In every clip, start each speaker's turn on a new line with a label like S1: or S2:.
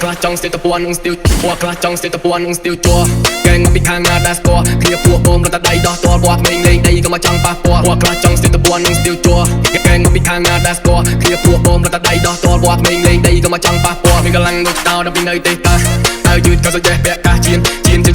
S1: ខ្លះចង់ស្ទើរតពួននឹងស្ទើរពួកខ្លះចង់ស្ទើរតពួននឹងស្ទើរជួកែងមកពីខាងណាដាស្គាល់គ្នាពួកបូមរត់តែដៃដោះតល់ពួកក្មេងលេងដីក៏មកចង់ប៉ះពាល់ពួកខ្លះចង់ស្ទើរតពួននឹងស្ទើរជួកែងមកពីខាងណាដាស្គាល់គ្នាពួកបូមរត់តែដៃដោះតល់ពួកក្មេងលេងដីក៏មកចង់ប៉ះពាល់មានកម្លាំងដូចតោដល់ពីនៅទេតាហើយយឺតក៏សុយចេះពាក់កាសជៀន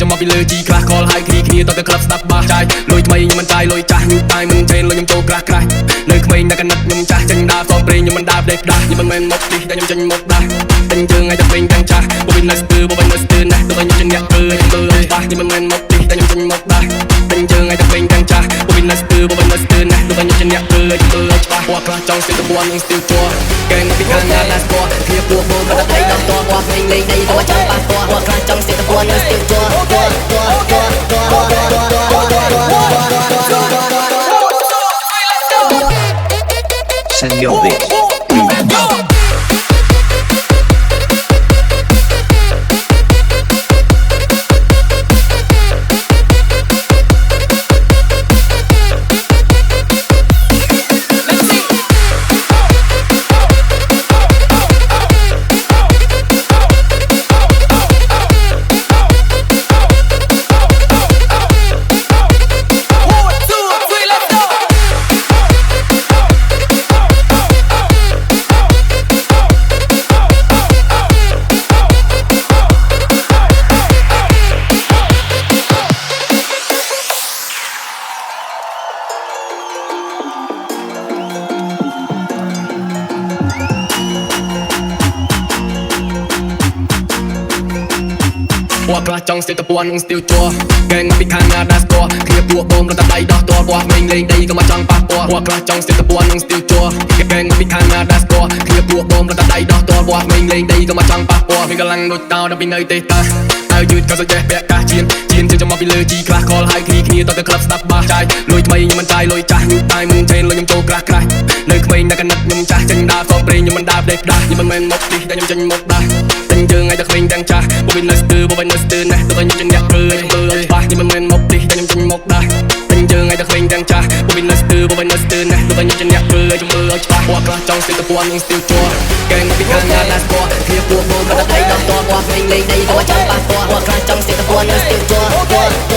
S1: ចាំមកពីលើជីខ្លះខលហើយគ្នាតទៅក្លឹបស្ដាប់បាសចាយលុយថ្មីខ្ញុំមិនចាយលុយចាស់ខ្ញុំតែមិនចេញលុយខ្ញុំចូលក្រាស់នៅក្មេងនៅកណិតខ្ញុំចាស់ចេញដើរសងព្រេងខ្ញុំមិនដើរដេកដាស់ខ្ញុំមិនមែនមកទីតែខ្ញុំចេញមកដាស់តែយើងឲ្យតែពេញទាំងចាស់បបិននៅស្ទើបបិននៅស្ទើណាស់ទៅខ្ញុំជាអ្នកធ្វើឲ្យធ្វើឲ្យច្បាស់ខ្ញុំមិនមែនមកទីតែខ្ញុំចេញមកដាស់តែយើងឲ្យតែពេញទាំងចាស់បបិននៅស្ទើបបិននៅស្ទើណាស់ទៅខ្ញុំជាអ្នកធ្វើឲ្យធ្វើឲ្យច្បាស់ពួកខ្លះចង់ស្ទើតពួននឹងស្ទើជួកែងពីខាងណាណាស្គាល់គ្នាពួកបូមរត់តែដល់តពួកក្មេងលេងដីក៏ចាំប៉ះពួកខ្លះចង់ស្ទើតពួននឹងស្ទើជួ
S2: Señor Beat. ពួកខ្លះចង់ស្ទើរតពួននឹងស្ទើជួកែងមកពីខាងណាដាស្គាល់គ្នាពួកបូមរត់តែដៃដោះតល់ពួកក្មេងលេងដីក៏មកចង់ប៉ះពាល់ពួកខ្លះចង់ស្ទើរតពួននឹងស្ទើជួកែងមកពីខាងណាដាស្គាល់គ្នាពួកបូមរត់តែដៃដោះតល់ពួកក្មេងលេងដីក៏មកចង់ប៉ះពាល់មានកម្លាំងដូចតោដល់ពីនៅទេតាហើយយឺតក៏សុយចេះពាក់កាសជៀនចាំមកពីលើជីខ្លះខលហើយគ្នាតទៅក្លឹបស្ដាប់បាសចាយលុយថ្មីខ្ញុំមិនចាយលុយចាស់ខ្ញុំតែមិនចេញលុយខ្ញុំចូលក្រាស់នៅក្មេងនៅកណិតខ្ញុំចាស់ចេញដើរសងព្រេងខ្ញុំមិនដើរដេកដាស់ខ្ញុំមិនមែនមកទីតែខ្ញុំចេញមកដាស់តែយើងឲ្យតែក្មេងទាំងចាស់បបិននៅស្ទើបបិននៅស្ទើណាស់ទៅខ្ញុំជាអ្នកធ្វើឲ្យធ្វើឲ្យច្បាស់ខ្ញុំមិនមែនមកទីតែខ្ញុំចេញមកដាស់តែយើងឲ្យតែក្មេងទាំងចាស់បបិននៅស្ទើបបិននៅស្ទើណាស់ទៅខ្ញុំជាអ្នកធ្វើឲ្យធ្វើឲ្យច្បាស់ពួកខ្លះចង់ស្ទើតពួននឹងស្ទើជួកែងមកពីខាងណាណាស្គាល់គ្នាពួកបូមរត់តែដៃដល់តពួកក្មេងលេងដីក៏ចាំប៉ះពួកខ្លះចង់ស្ទើតពួននឹងស្ទើជួ